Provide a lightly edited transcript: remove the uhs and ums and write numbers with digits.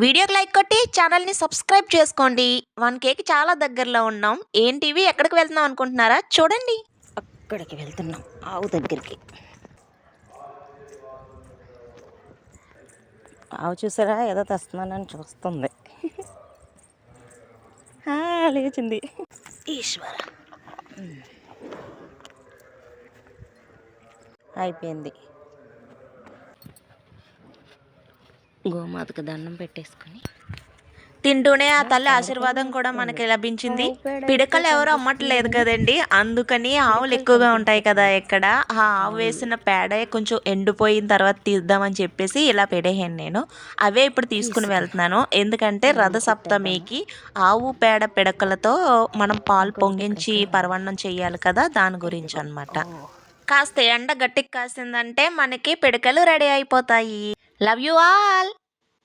వీడియోకి లైక్ కొట్టి ఛానల్ని సబ్స్క్రైబ్ చేసుకోండి. 1Kకి చాలా దగ్గరలో ఉన్నాం. ఏంటివి ఎక్కడికి వెళ్తున్నాం అనుకుంటున్నారా? చూడండి. అక్కడికి వెళ్తున్నాం, ఆవు దగ్గరికి. ఆవు చూసారా ఏదో తెస్తున్నానని చూస్తుంది. లేచింది. ఈశ్వర, అయిపోయింది. గోమాతకు దండం పెట్టేసుకొని తింటూనే ఆ తల్లి ఆశీర్వాదం కూడా మనకి లభించింది. పిడకలు ఎవరు అమ్మట్లేదు కదండి, అందుకని ఆవులు ఎక్కువగా ఉంటాయి కదా ఇక్కడ. ఆ ఆవు వేసిన పేడ కొంచెం ఎండిపోయిన తర్వాత తీద్దామని చెప్పేసి ఇలా పెడేసాను నేను. అవే ఇప్పుడు తీసుకుని వెళ్తున్నాను, ఎందుకంటే రథసప్తమికి ఆవు పేడ పిడకలతో మనం పాలు పొంగించి పరవన్నం చేయాలి కదా, దాని గురించి అనమాట. కాస్త ఎండ గట్టికి కాసిందంటే మనకి పిడకలు రెడీ అయిపోతాయి. Love you all.